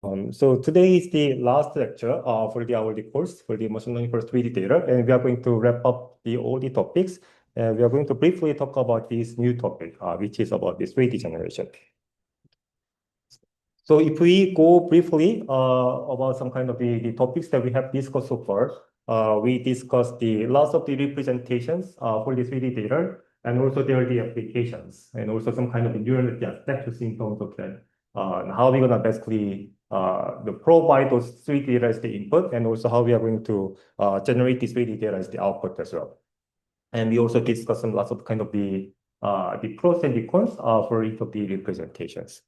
So today is the last lecture for our course for the machine learning for 3D data, and we are going to wrap up all the topics. And we are going to briefly talk about this new topic, which is about the 3D generation. So if we go briefly about some kind of the topics that we have discussed so far, we discussed the lots of the representations for the 3D data, and also there are the applications, and also some kind of neural net architectures in terms of that, how we're gonna basically provide those 3D data as the input, and also how we are going to generate this 3D data as the output as well. And we also discussed some lots of kind of the pros and the cons for each of the representations.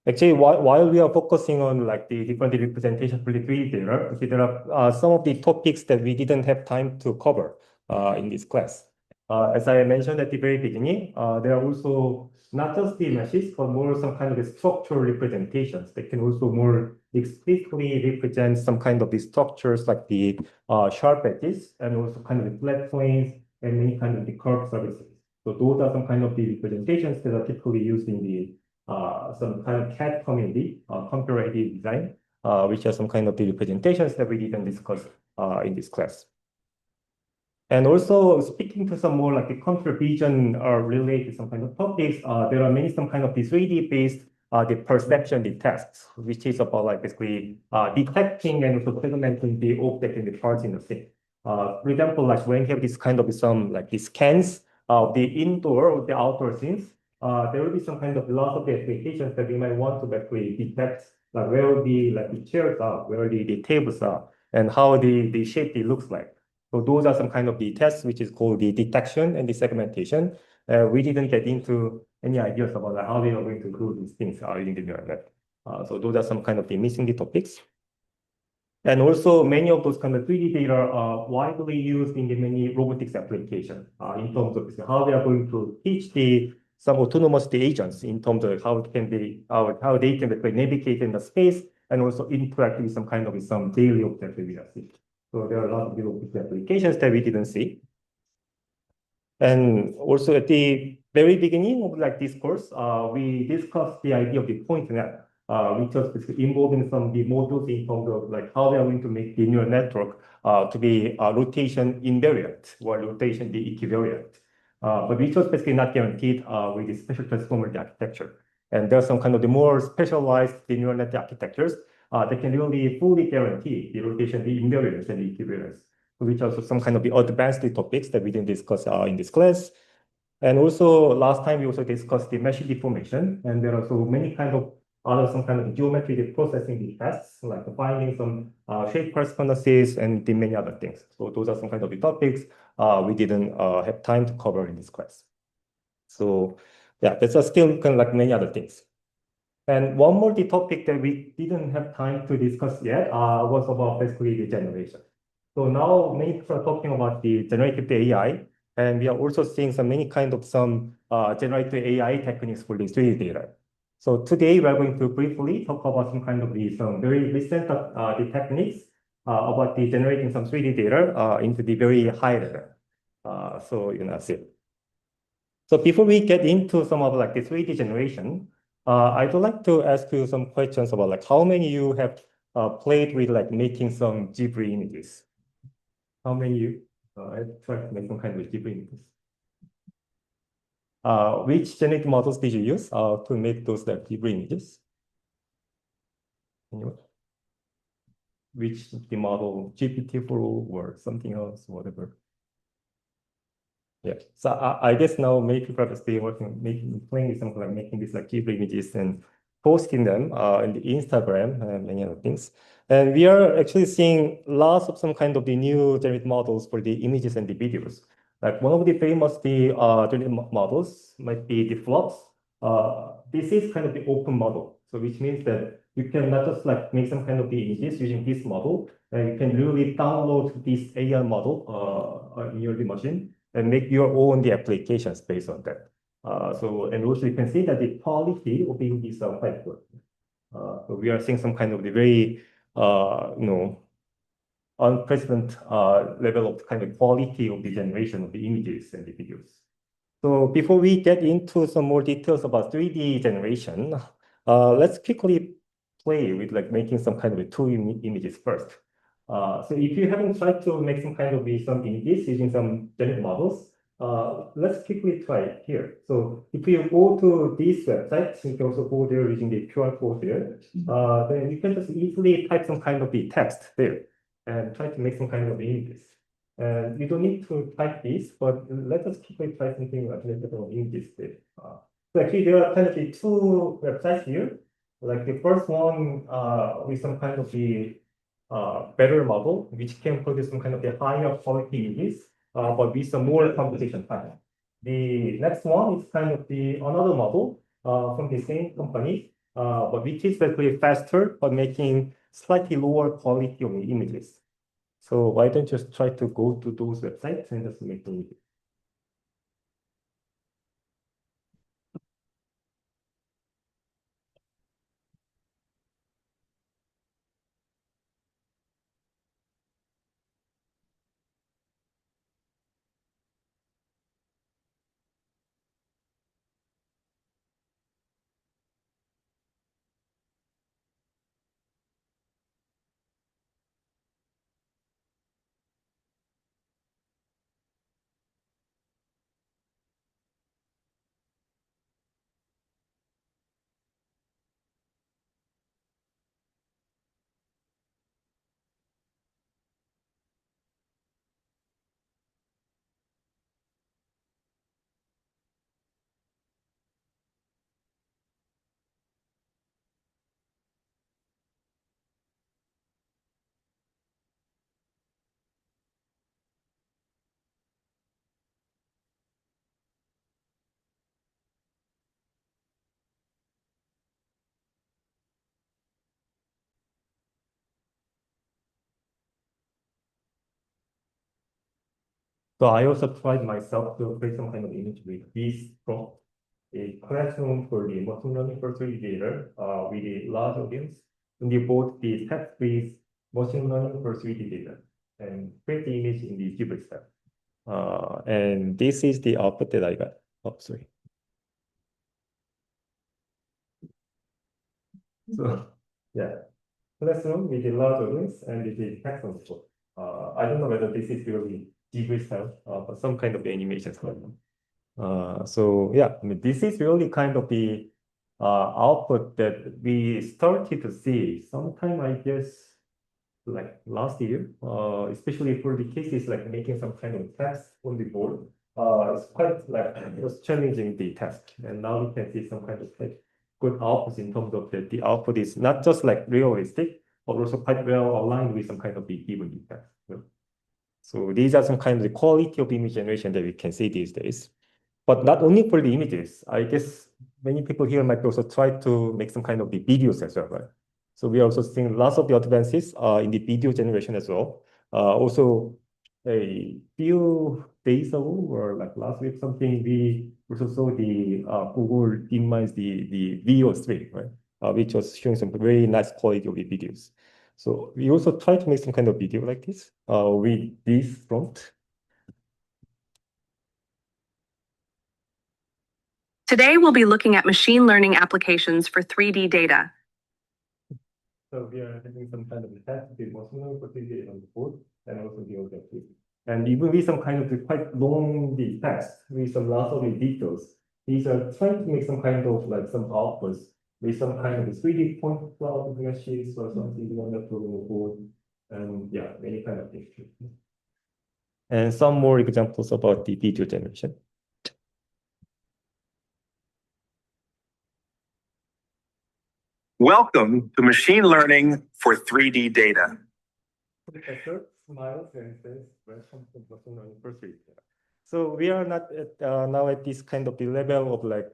Actually, while we are focusing on like the different representations for the 3D data, there are some of the topics that we didn't have time to cover in this class. As I mentioned at the very beginning, there are also not just the meshes, but more some kind of structural representations that can also more explicitly represent some kind of the structures like the sharp edges and also kind of the flat planes and many kind of the curved surfaces. So those are some kind of the representations that are typically used in the some kind of CAD community, computer aided design, which are some kind of the representations that we didn't discuss in this class. And also speaking to some more like the computer vision related some kind of topics, there are many some kind of the 3D based the perception the tasks, which is about like basically detecting and also segmenting the object and the parts in the scene. For example, like when you have this kind of some like the scans of the indoor or the outdoor scenes, there will be some kind of lot of the applications that we might want to basically detect like where the chairs are, where the tables are, and how the shape it looks like. So those are some kind of the tests, which is called the detection and the segmentation. We didn't get into any ideas about how we are going to do these things using the neural net. So those are some kind of the missing the topics. And also many of those kind of 3D data are widely used in the many robotics applications in terms of how we are going to teach some autonomous agents in terms of how it can be, how they can navigate in the space and also interact with some kind of some daily objects that we are seeing. So there are a lot of robotics applications that we didn't see. And also at the very beginning of like this course, we discussed the idea of the point net, which was involving some of the modules in terms of like how we are going to make the neural network to be rotation invariant or rotation the equivariant. But which was basically not guaranteed with the special transformer architecture. And there's some kind of the more specialized neural net architectures that can really fully guarantee the rotation, the invariance and the equivariance, which are also some kind of the advanced topics that we didn't discuss in this class. And also last time we also discussed the mesh deformation, and there are so many kind of other some kind of geometry processing tests, like finding some shape correspondences and the many other things. So those are some kind of the topics we didn't have time to cover in this class. So yeah, there's still kind of like many other things. And one more the topic that we didn't have time to discuss yet was about basically the generation. So now many people are talking about the generative AI, and we are also seeing many kind of some generative AI techniques for the 3D data. So today we are going to briefly talk about some kind of some very recent the techniques about the generating some 3D data into the very high level. So you know, see. So before we get into some of like the 3D generation, I'd like to ask you some questions about like how many you have played with like making some Ghibli images. How many you tried to make some kind of Ghibli images? Which genetic models did you use to make those like Ghibli images? Anyone? Which the model, GPT-4 or something else, whatever. Yeah, so I guess now many people are still working, playing with something like making these like Ghibli images and posting them in the Instagram and many other things. And we are actually seeing lots of some kind of the new generative models for the images and the videos. Like one of the famous generative models might be the Flux. This is kind of the open model, so which means that you can not just like make some kind of the images using this model, and you can really download this AI model in your machine and make your own the applications based on that. And also you can see that the quality of the images are quite good. So we are seeing some kind of the very, unprecedented level of kind of quality of the generation of the images and the videos. So before we get into some more details about 3D generation, let's quickly play with like making some kind of two images first. So if you haven't tried to make some kind of some images using some generic models, let's quickly try it here. So if you go to this website, you can also go there using the QR code there. Then you can just easily type some kind of the text there and try to make some kind of images. And you don't need to type this, but let us quickly try something like images there. So actually, there are kind of the two websites here. Like the first one with some kind of the better model, which can produce some kind of the higher quality images, but with some more computation time. The next one is kind of the another model from the same company, but which is basically faster, but making slightly lower quality of the images. So why don't you just try to go to those websites and just make the images? So I also tried myself to create some kind of image with this prompt, a classroom for the machine learning for 3D data with a large audience. And we both the text-based machine learning for 3D data and create the image in the Hubert step. And this is the output that I got. Oh, sorry. So yeah, classroom with a large audience and with the text on spot. I don't know whether this is really Hubert style, but some kind of animation style. So yeah, I mean, this is really kind of the output that we started to see sometime, I guess, like last year, especially for the cases like making some kind of text on the board. It's quite like it was challenging the task, and now we can see some kind of like good outputs in terms of the output is not just like realistic, but also quite well aligned with some kind of the given text. So these are some kind of the quality of image generation that we can see these days. But not only for the images, I guess many people here might also try to make some kind of the videos as well, right? So we are also seeing lots of the advances in the video generation as well. Also, a few days ago or like last week something, we also saw the Google DeepMind's the video stream, right? Which was showing some very nice quality of the videos. So we also try to make some kind of video like this with this prompt. Today, we'll be looking at machine learning applications for 3D data. So we are having some kind of a test with machine learning for 3D data on the board and also the objective. And even with some kind of the quite long the text with some lots of the details, these are trying to make some kind of like some outputs with some kind of 3D point cloud meshes or something on the board. And yeah, many kind of things. And some more examples about the video generation. Welcome to machine learning for 3D data. Professor smiles and says, welcome to machine learning for 3D data. So we are not at, now at this kind of the level of like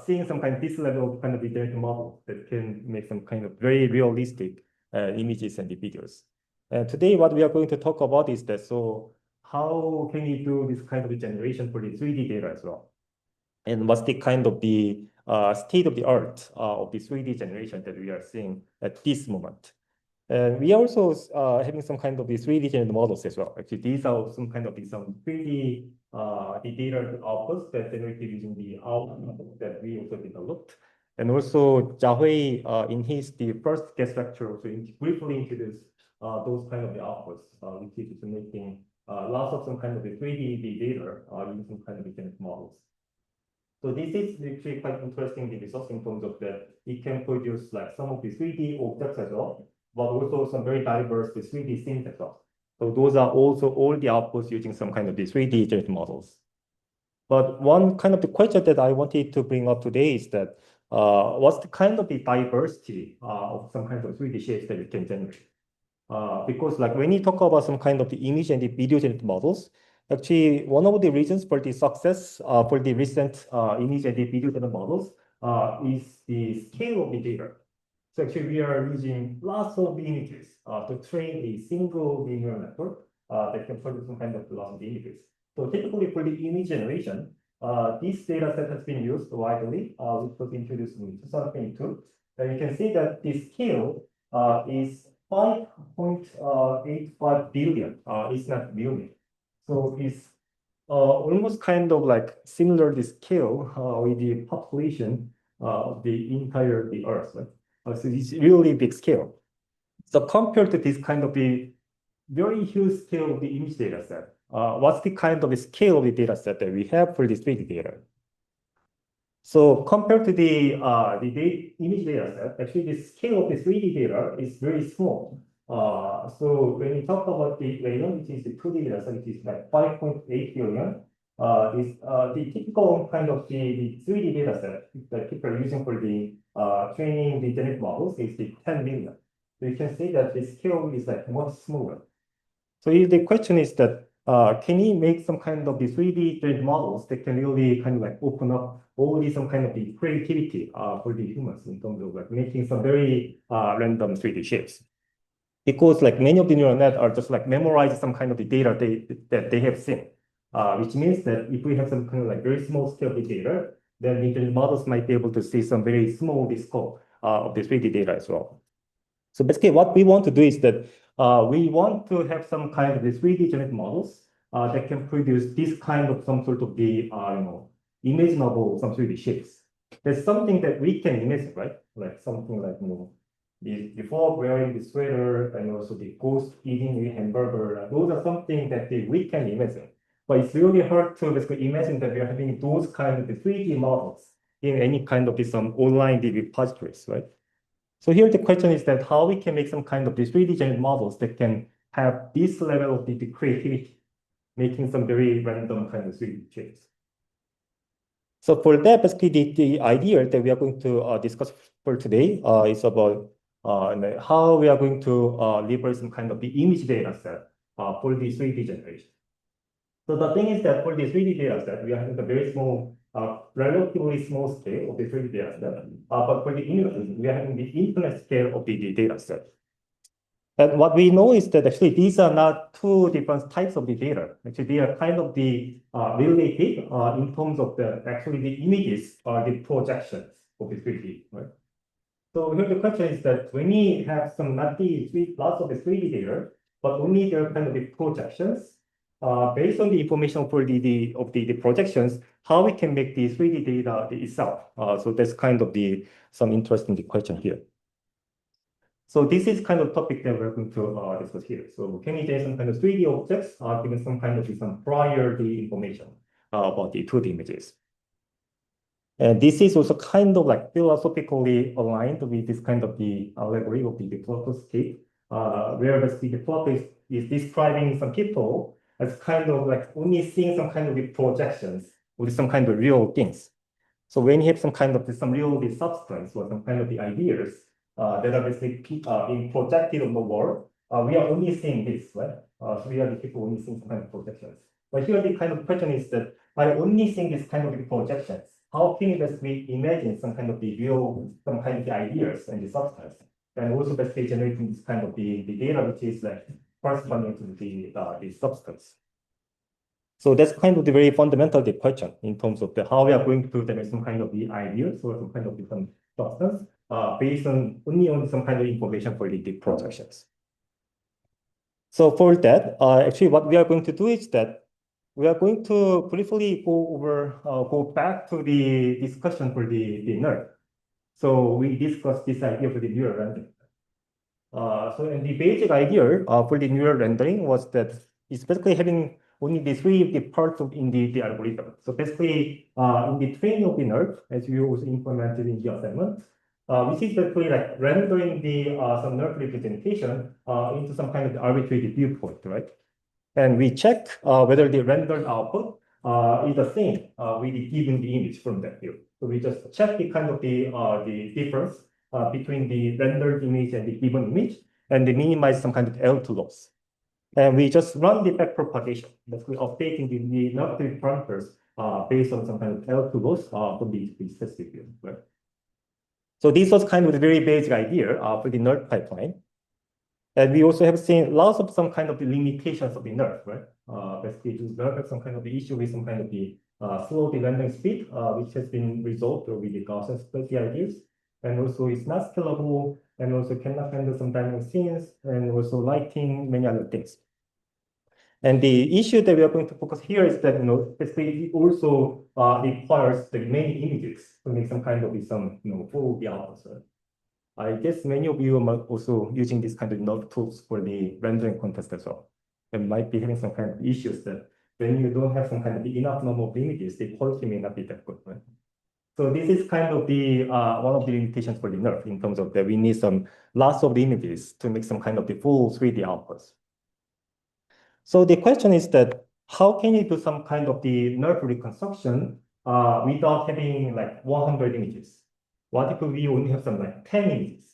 seeing some kind of this level of kind of the data model that can make some kind of very realistic images and the videos. And today what we are going to talk about is that, so how can we do this kind of generation for the 3D data as well? And what's the kind of the state of the art of the 3D generation that we are seeing at this moment? And we are also having some kind of the 3D generated models as well. Actually, these are some kind of some 3D the data outputs that generated using the output that we also developed. And also, Jiahui, in the first guest lecture, also briefly introduced those kind of the outputs, which is making lots of some kind of the 3D data using some kind of the genetic models. So this is actually quite interesting, the results in terms of that it can produce like some of the 3D objects as well, but also some very diverse 3D scenes as well. So those are also all the outputs using some kind of the 3D genetic models. But one kind of the question that I wanted to bring up today is that what's the kind of the diversity of some kind of 3D shapes that we can generate? Because like when you talk about some kind of the image and the video genetic models, actually one of the reasons for the success for the recent image and the video genetic models is the scale of the data. So actually we are using lots of images to train a single neural network that can produce some kind of lots of images. So typically for the image generation, this data set has been used widely, which was introduced in 2022. And you can see that the scale is 5.85 billion. It's not million. So it's almost kind of like similar the scale with the population of the entire the Earth. Right? So it's really big scale. So compared to this kind of the very huge scale of the image data set, what's the kind of the scale of the data set that we have for this 3D data? So compared to the image data set, actually the scale of the 3D data is very small. So when we talk about the layer, which is the 2D data set, which is like 5.8 billion, is the typical kind of the 3D data set that people are using for the training the genetic models is the 10 million. So you can see that the scale is like much smaller. So the question is that can you make some kind of the 3D genetic models that can really kind of like open up all these some kind of the creativity for the humans in terms of like making some very random 3D shapes? Because like many of the neural net are just like memorize some kind of the data that they have seen, which means that if we have some kind of like very small scale of the data, then the models might be able to see some very small scope of the 3D data as well. So basically what we want to do is that we want to have some kind of the 3D genetic models that can produce this kind of some sort of the imaginable some 3D shapes. There's something that we can imagine, right? Like something like the frog wearing the sweater and also the ghost eating a hamburger. Those are something that we can imagine. But it's really hard to basically imagine that we are having those kind of the 3D models in any kind of some online repositories, right? So here the question is that how we can make some kind of these 3D genetic models that can have this level of the creativity, making some very random kind of 3D shapes. So for that, basically the idea that we are going to discuss for today is about how we are going to leverage some kind of the image data set for the 3D generation. So the thing is that for the 3D data set, we are having a very small, relatively small scale of the 3D data set. But for the images, we are having the infinite scale of the data set. And what we know is that actually these are not two different types of the data. Actually, they are kind of the related in terms of actually the images are the projections of the 3D, right? So here the question is that when we have some lots of the 3D data, but only there are kind of the projections, based on the information for the projections, how we can make the 3D data itself. So that's kind of some interesting question here. So this is kind of topic that we're going to discuss here. So can we generate some kind of 3D objects given some kind of some prior information about the 2D images? And this is also kind of like philosophically aligned with this kind of the allegory of the Plotoscape, where basically the plot is describing some people as kind of like only seeing some kind of the projections with some kind of real things. So when you have some kind of some real substance or some kind of the ideas that are basically being projected on the world, we are only seeing this, right? So we are the people only seeing some kind of projections. But here the kind of question is that by only seeing this kind of the projections, how can you basically imagine some kind of the real, some kind of the ideas and the substance, and also basically generating this kind of the data which is like corresponding to the substance. So that's kind of the very fundamental question in terms of how we are going to generate some kind of the ideas or some kind of different substance based on only on some kind of information for the projections. So for that, actually what we are going to do is that we are going to briefly go back to the discussion for the NeRF. So we discussed this idea for the neural rendering. And the basic idea for the neural rendering was that it's basically having only the three the parts of in the algorithm. So basically, in the training of the NeRF, as we also implemented in the assignment, which is basically like rendering the some NeRF representation into some kind of arbitrary viewpoint, right? And we check whether the rendered output is the same with the given the image from that view. So we just check the kind of the difference between the rendered image and the given image, and they minimize some kind of L2 loss. And we just run the backpropagation, basically updating the NeRF parameters based on some kind of L2 loss from the specific view, right? So this was kind of the very basic idea for the NeRF pipeline. And we also have seen lots of some kind of the limitations of the NeRF, right? Basically, the NeRF has some kind of the issue with some kind of the slow the rendering speed, which has been resolved with the Gaussian spaghetti ideas. And also it's not scalable, and also cannot handle some dynamic scenes, and also lighting, many other things. And the issue that we are going to focus here is that, basically it also requires the many images to make some kind of some, full the outputs, right? I guess many of you are also using this kind of NeRF tools for the rendering contest as well. And might be having some kind of issues that when you don't have some kind of enough number of images, the quality may not be that good, right? So this is kind of the one of the limitations for the NeRF in terms of that we need some lots of the images to make some kind of the full 3D outputs. So the question is that how can you do some kind of the NeRF reconstruction without having like 100 images? What if we only have some like 10 images?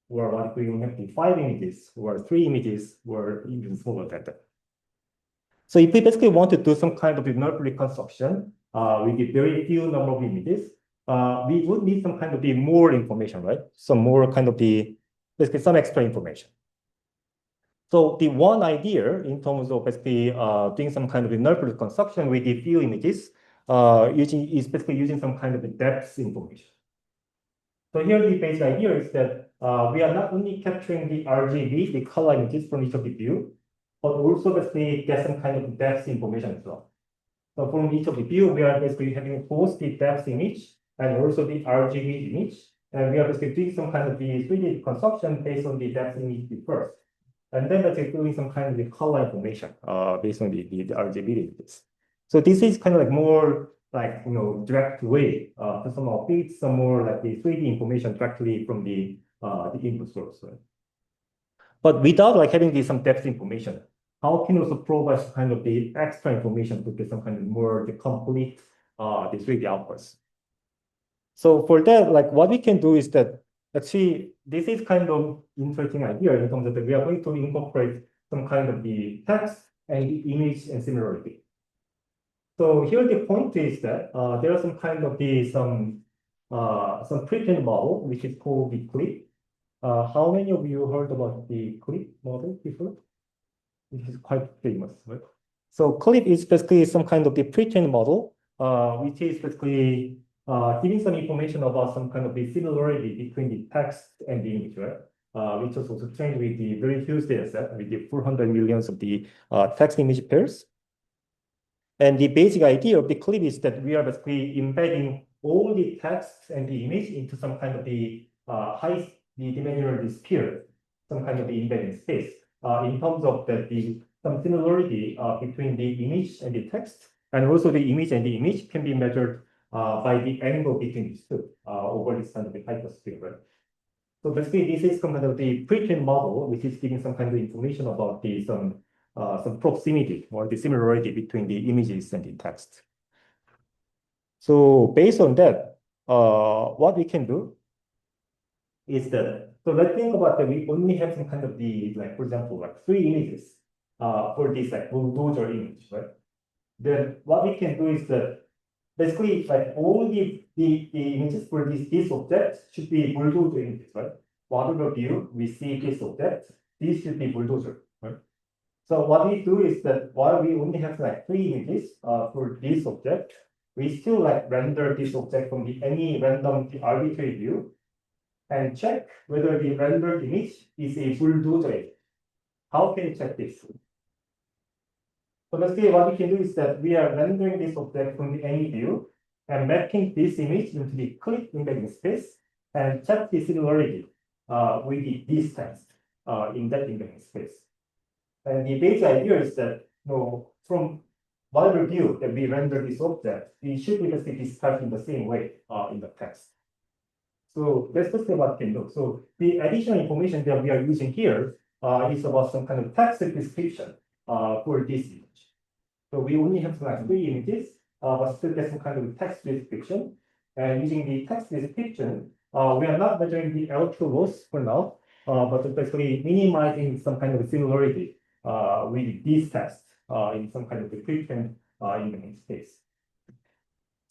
Or what if we only have the 5 images, or 3 images, or even smaller than that? So if we basically want to do some kind of NeRF reconstruction with a very few number of images, we would need some kind of the more information, right? Some more kind of the, basically some extra information. So the one idea in terms of basically doing some kind of a NeRF reconstruction with a few images is basically using some kind of a depth information. So here the basic idea is that we are not only capturing the RGB, the color images from each of the view, but also basically get some kind of depth information as well. So from each of the view, we are basically having both the depth image and also the RGB image. And we are basically doing some kind of the 3D reconstruction based on the depth image first. And then basically doing some kind of the color information based on the RGB images. So this is kind of like more like, direct way to somehow feed some more like the 3D information directly from the input source. Right? But without like having some depth information, how can you also provide some kind of the extra information to get some kind of more the complete the 3D outputs? So for that, like what we can do is that actually this is kind of interesting idea in terms of that we are going to incorporate some kind of the text and the image and similarity. So here the point is that there are some kind of the some pre-trained model which is called the CLIP. How many of you heard about the CLIP model before? This is quite famous, right? So CLIP is basically some kind of the pre-trained model, which is basically giving some information about some kind of the similarity between the text and the image, right? Which was also trained with the very huge data set with the 400 millions of the text image pairs. And the basic idea of the CLIP is that we are basically embedding all the text and the image into some kind of the high dimensional sphere, some kind of the embedding space in terms of some similarity between the image and the text, and also the image and the image can be measured by the angle between these two over this kind of the hypersphere, right? So basically, this is kind of the pre-trained model, which is giving some kind of information about some proximity or the similarity between the images and the text. So based on that, what we can do is that, so let's think about that we only have some kind of like, for example, like 3 images for this like bulldozer image, right? Then what we can do is that basically like all the images for this object should be bulldozer images, right? Whatever view we see this object, this should be bulldozer, right? So what we do is that while we only have like 3 images for this object, we still like render this object from any random arbitrary view and check whether the rendered image is a bulldozer image. How can you check this? So basically what we can do is that we are rendering this object from any view and mapping this image into the CLIP embedding space and check the similarity with this text in that indexing space. And the basic idea is that, from whatever view that we render this object, it should be basically described in the same way in the text. So that's basically what we can do. So the additional information that we are using here is about some kind of text description for this image. So we only have like 3 images, but still get some kind of text description. And using the text description, we are not measuring the L2 loss for now, but basically minimizing some kind of similarity with this text in some kind of description in the space.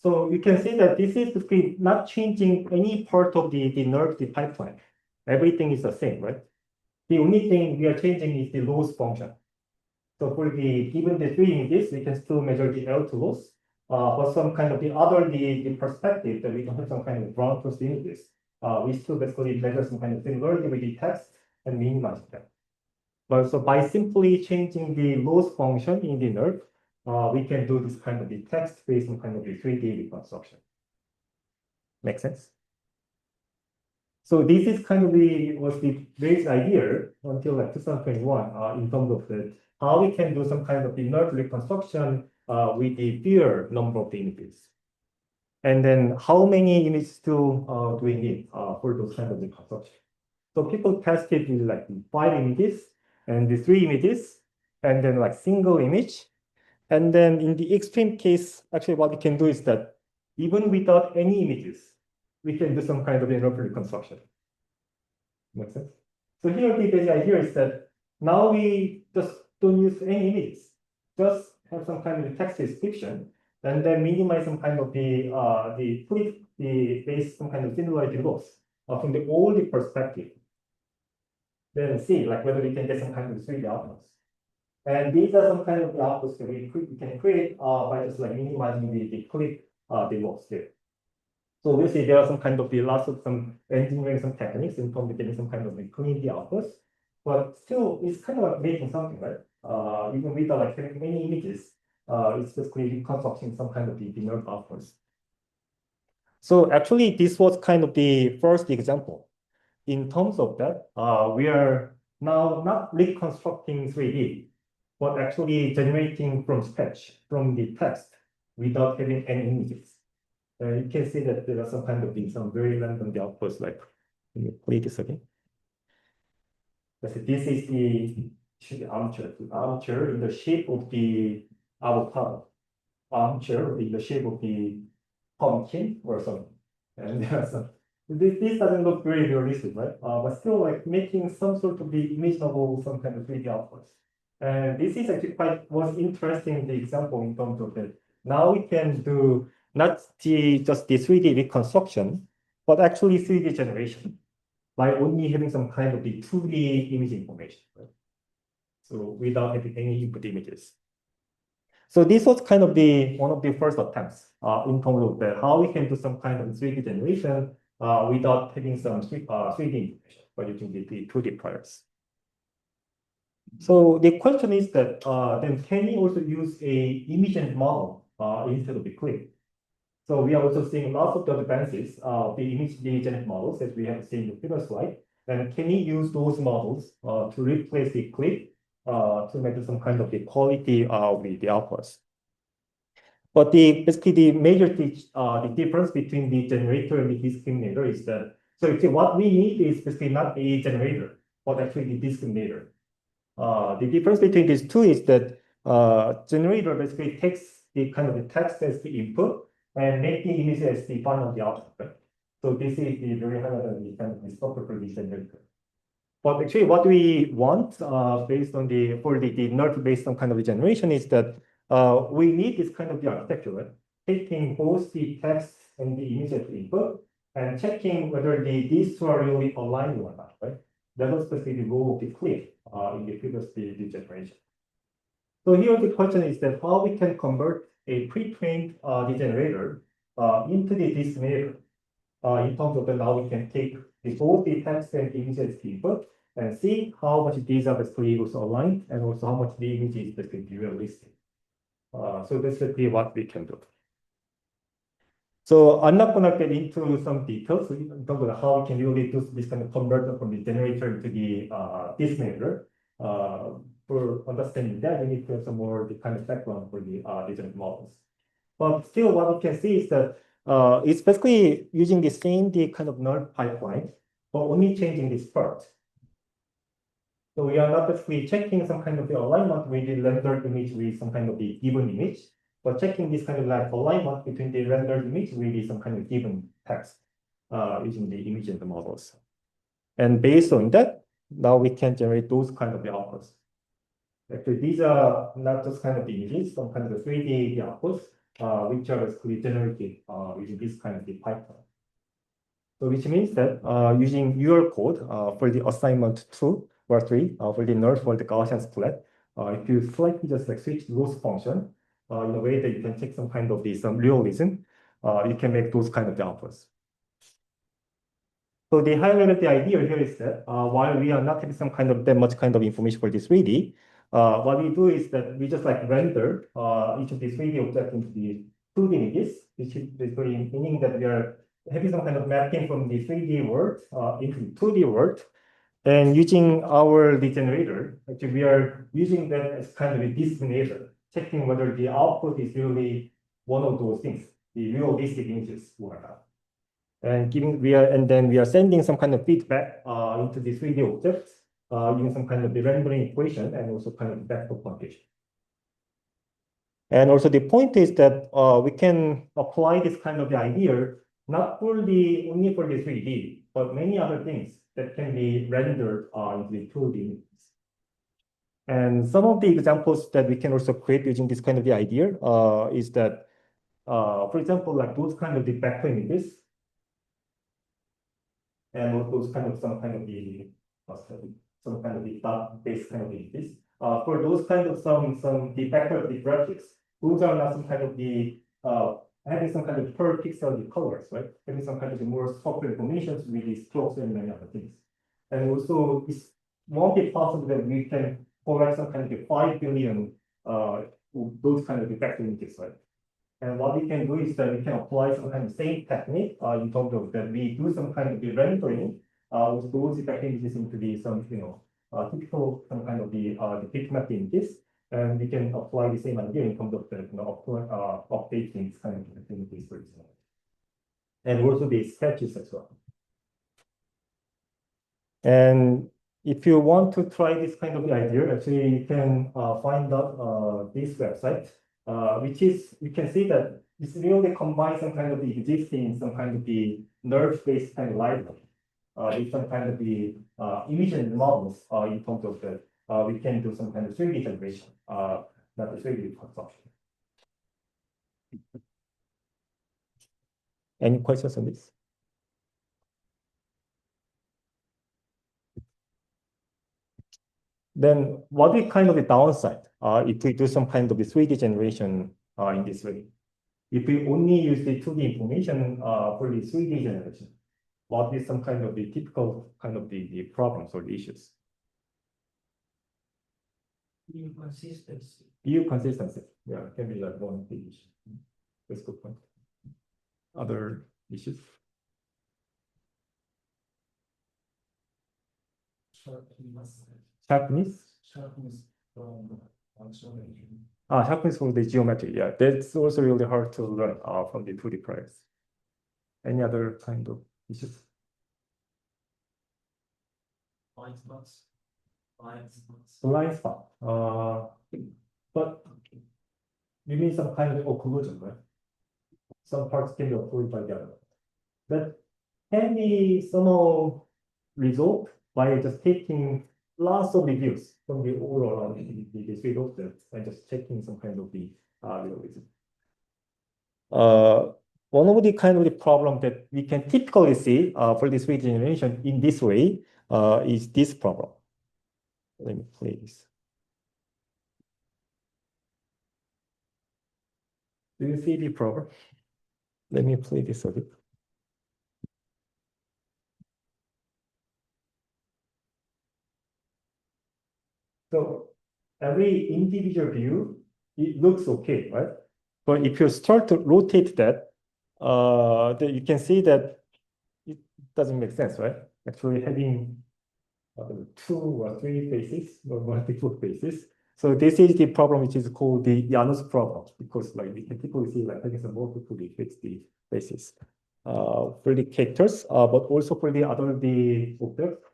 So you can see that this is basically not changing any part of the NeRF pipeline. Everything is the same, right? The only thing we are changing is the loss function. So for given the 3 images, we can still measure the L2 loss, but some kind of the perspective that we can have some kind of ground truth images, we still basically measure some kind of similarity with the text and minimize them. But so by simply changing the loss function in the NeRF, we can do this kind of the text based on kind of the 3D reconstruction. Make sense? So this is kind of was the base idea until like 2021 in terms of how we can do some kind of the NeRF reconstruction with the fewer number of the images. And then how many images do we need for those kind of reconstruction? So people tested with like 5 images and the 3 images, and then like single image. And then in the extreme case, actually what we can do is that even without any images, we can do some kind of NeRF reconstruction. Makes sense? So here the basic idea is that now we just don't use any images, just have some kind of text description, and then minimize some kind of the base some kind of similarity loss from the only perspective. Then see like whether we can get some kind of 3D outputs. And these are some kind of the outputs that we can create by just like minimizing the clip the loss there. So obviously there are some kind of the lots of some engineering some techniques in terms of getting some kind of clean the outputs, but still it's kind of like making something, right? Even without like having many images, it's basically reconstructing some kind of the NeRF outputs. So actually this was kind of the first example. In terms of that, we are now not reconstructing 3D, but actually generating from scratch, from the text, without having any images. You can see that there are some kind of some very random outputs, like, let me play this again. This is the armchair in the shape of the avocado, armchair in the shape of the pumpkin or something. And there are some, this doesn't look very realistic, right? But still like making some sort of the imaginable, some kind of 3D outputs. And this is actually was interesting, the example in terms of that. Now we can do not just the 3D reconstruction, but actually 3D generation by only having some kind of the 2D image information, right? So without having any input images. So this was kind of one of the first attempts in terms of how we can do some kind of 3D generation without having some 3D information, but using the 2D priors. So the question is that then can we also use a image and model instead of the clip? So we are also seeing lots of the advances of the image generated models as we have seen in the previous slide. And can we use those models to replace the clip to measure some kind of the quality with the outputs? But basically the major the difference between the generator and the discriminator is that, so what we need is basically not a generator, but actually the discriminator. The difference between these two is that generator basically takes the kind of the text as the input and make the image as the final the output. Right? So this is the very high level kind of the software for the generator. But actually what we want based on for the NeRF based on kind of the generation is that we need this kind of the architecture, right? Taking both the text and the image as the input and checking whether these two are really aligned or not, right? That was basically the role of the clip in the previous the generation. So here the question is that how we can convert a pre-trained generator into the discriminator in terms of that how we can take both the text and image as the input and see how much these are basically also aligned and also how much the image is basically realistic. So basically what we can do. So I'm not gonna get into some details in terms of how we can really do this kind of conversion from the generator to the disseminator. For understanding that, we need to have some more the kind of background for the different models. But still, what we can see is that it's basically using the same the kind of NeRF pipeline, but only changing this part. So we are not basically checking some kind of the alignment with the rendered image with some kind of the given image, but checking this kind of like alignment between the rendered image with some kind of given text using the image and the models. And based on that, now we can generate those kind of the outputs. Actually, these are not just kind of the images, some kind of the 3D outputs, which are basically generated using this kind of the pipeline. So which means that using your code for the assignment 2 or 3 for the NeRF for the Gaussian split, if you slightly just like switch loss function in a way that you can take some kind of some realism, you can make those kind of the outputs. So the highlighted the idea here is that while we are not having some kind of that much kind of information for this 3D, what we do is that we just like render each of these 3D objects into the 2D images, which is basically meaning that we are having some kind of mapping from the 3D world into the 2D world. And using our lead generator, actually we are using that as kind of a discriminator, checking whether the output is really one of those things, the realistic images or not. And then we are sending some kind of feedback into the 3D objects using some kind of the rendering equation and also kind of vector quantitation. And also the point is that we can apply this kind of the idea not only for the 3D, but many other things that can be rendered into the 2D images. And some of the examples that we can also create using this kind of the idea is that, for example, like those kind of the vector images, and those kind of some kind of the dot-based kind of images. For those kind of some the vector of the graphics, those are not some kind of the having some kind of per pixel colors, right? Having some kind of the more software information with the strokes and many other things. And also, it won't be possible that we can provide some kind of the 5 billion those kind of vector images, right? And what we can do is that we can apply some kind of same technique in terms of that we do some kind of the rendering with those vector images into the some typical some kind of the bitmap images, and we can apply the same idea in terms of the updating this kind of images, for example, and also the sketches as well. And if you want to try this kind of idea, actually you can find out this website. Which is, you can see that this really combines some kind of the existing, some kind of the NeRF-based kind of library, with some kind of the image and models in terms of that we can do some kind of 3D generation, not the 3D construction. Any questions on this? Then what is kind of the downside if we do some kind of the 3D generation in this way? If we only use the 2D information for the 3D generation, what is some kind of the typical kind of the problems or the issues? View consistency. View consistency, yeah, can be like one big issue. That's a good point. Other issues? Sharpness? Sharpness from functionality. Sharpness for the geometry, yeah, that's also really hard to learn from the 2D priors. Any other kind of issues? Blind spots. Blind spots. Blind spot. But you mean some kind of occlusion, right? Some parts can be occluded by the other. That can be somehow resolved by just taking lots of reviews from the overall the three objects and just checking some kind of the realism. One of the kind of the problem that we can typically see for this 3D generation in this way is this problem. Let me play this. Do you see the problem? Let me play this a bit. So every individual view, it looks okay, right? But if you start to rotate that, you can see that it doesn't make sense, right? Actually having two or three faces or multiple faces. So this is the problem which is called the Janus problem, because like we can typically see like having some multiple fixed the faces for the characters, but also for the other the objects.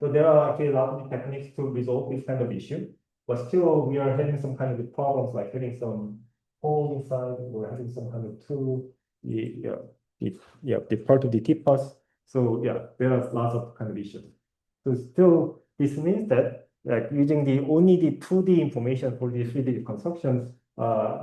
So there are actually a lot of techniques to resolve this kind of issue, but still we are having some kind of problems like having some hole inside or having some kind of tool, the part of the TPAS. So yeah, there are lots of kind of issues. So still, this means that like using the only the 2D information for the 3D reconstructions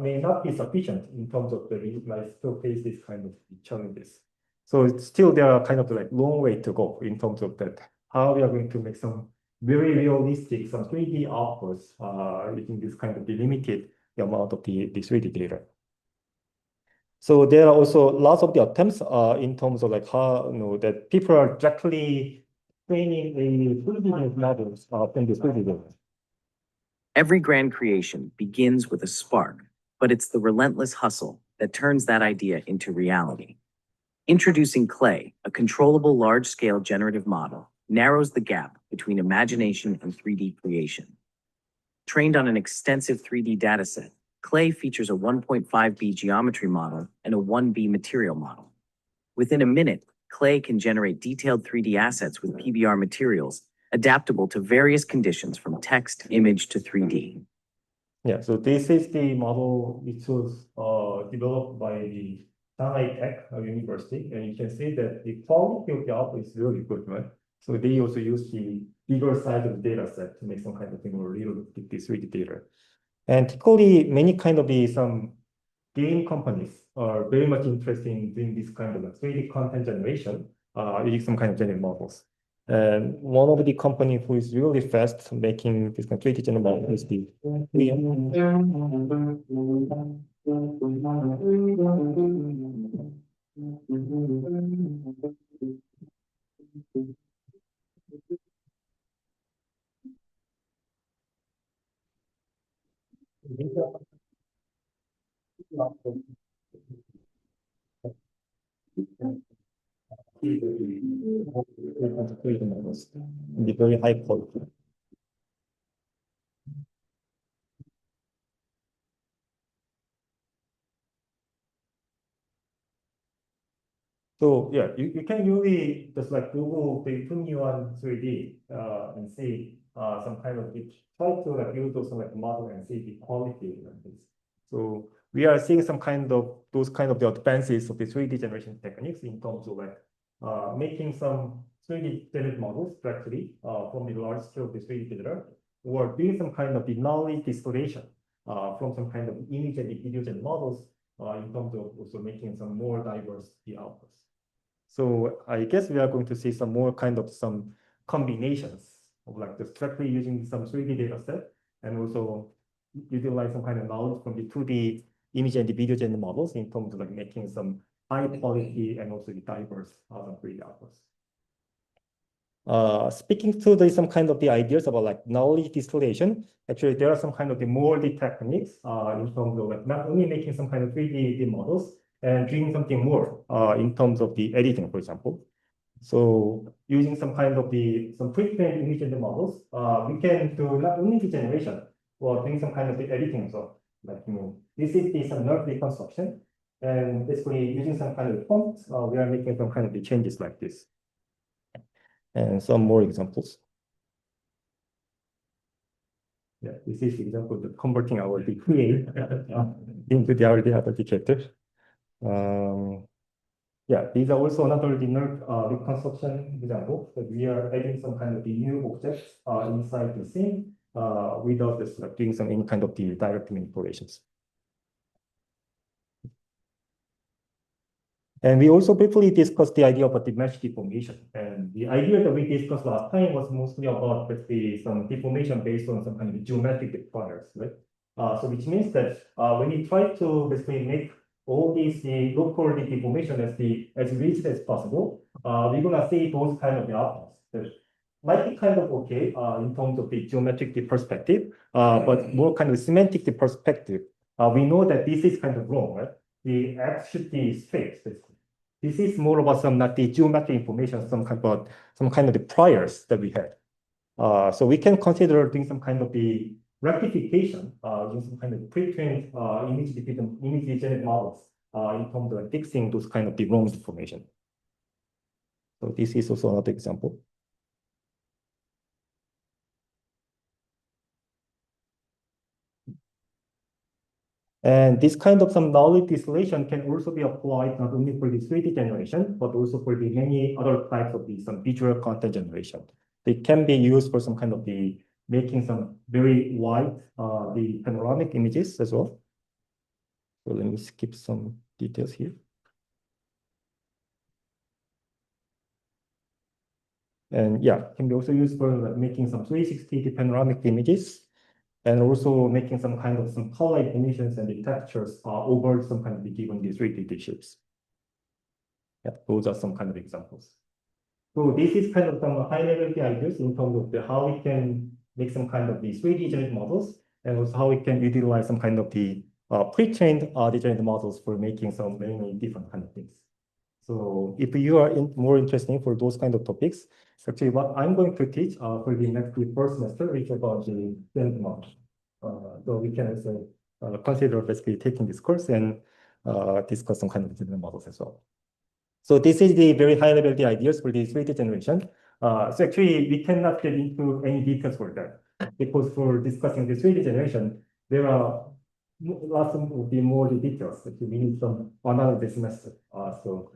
may not be sufficient in terms of the like still face this kind of challenges. So it's still there are kind of like long way to go in terms of that how we are going to make some very realistic some 3D outputs using this kind of the limited amount of the 3D data. So there are also lots of the attempts in terms of like how that people are directly training a 3D models from the 3D data. Every grand creation begins with a spark, but it's the relentless hustle that turns that idea into reality. Introducing Clay, a controllable large-scale generative model, narrows the gap between imagination and 3D creation. Trained on an extensive 3D dataset, Clay features a 1.5B geometry model and a 1B material model. Within a minute, Clay can generate detailed 3D assets with PBR materials, adaptable to various conditions from text, image to 3D. Yeah, so this is the model which was developed by the Shanghai Tech University, and you can see that the quality of the output is really good, right? So they also use the bigger size of the data set to make some kind of thing more realistic, this 3D data. And typically, many kind of some game companies are very much interested in doing this kind of 3D content generation using some kind of generative models. And one of the company who is really fast making this kind of 3D generative model is the the very high quality. So yeah, you can really just like Google the Funyuan 3D and see some kind of try to like use those like model and see the quality of this. So we are seeing some kind of those kind of the advances of the 3D generation techniques in terms of like making some 3D generated models directly from the large scale of the 3D data, or doing some kind of the knowledge distillation from some kind of image and video generated models in terms of also making some more diverse outputs. So I guess we are going to see some more kind of some combinations of like just directly using some 3D data set and also utilize some kind of knowledge from the 2D image and the video generated models in terms of like making some high quality and also the diverse 3D outputs. Speaking to some kind of the ideas about like knowledge distillation, actually there are some kind of the more the techniques in terms of like not only making some kind of 3D models and doing something more in terms of the editing, for example. So using some kind of some pre-trained image and the models, we can do not only the generation, or doing some kind of the editing. So like this is some NeRF reconstruction, and basically using some kind of fonts, we are making some kind of the changes like this. And some more examples. Yeah, this is the example of converting our create into the already authenticator. Yeah, these are also another NeRF reconstruction example that we are adding some kind of the new objects inside the scene without just like doing some any kind of the direct manipulations. And we also briefly discussed the idea about the mesh deformation. And the idea that we discussed last time was mostly about basically some deformation based on some kind of geometric patterns, right? So which means that when you try to basically make all these local deformation as rigid as possible, we're gonna see those kind of outcomes that might be kind of okay in terms of the geometric perspective, but more kind of semantic perspective. We know that this is kind of wrong, right? the X should be straight, basically. This is more about some, not the geometric information, some kind of the priors that we had. So we can consider doing some kind of the rectification, using some kind of pre-trained image generated models in terms of fixing those kind of the wrong information. So this is also another example. And this kind of some knowledge distillation can also be applied not only for the 3D generation, but also for the many other types of the some visual content generation. They can be used for some kind of the making some very wide the panoramic images as well. So let me skip some details here. And yeah, can be also used for like, making some 360 panoramic images, and also making some kind of some color animations and the textures over some kind of the given the 3D shapes. Yeah, those are some kind of examples. So this is kind of some high level ideas in terms of how we can make some kind of the 3D generated models, and also how we can utilize some kind of the pre-trained generated models for making some many different kind of things. So if you are more interested for those kind of topics, actually what I'm going to teach for the first semester is about the generated model. So we can also consider basically taking this course and discuss some kind of generated models as well. So this is the very high level the ideas for the 3D generation. So actually we cannot get into any details for that, because for discussing the 3D generation, there are lots of the more details that we need from another semester. So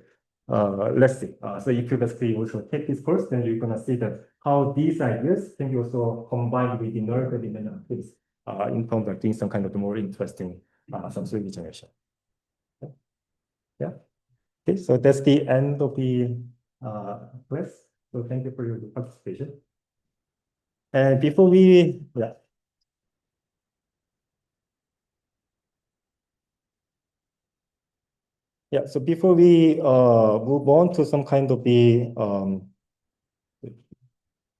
let's see. So if you basically also take this course, then you're gonna see that how these ideas can be also combined with the NeRF and the NeRF in terms of doing some kind of the more interesting some 3D generation. Yeah. Okay, so that's the end of the class. So thank you for your participation. And before we, so before we move on to some kind of the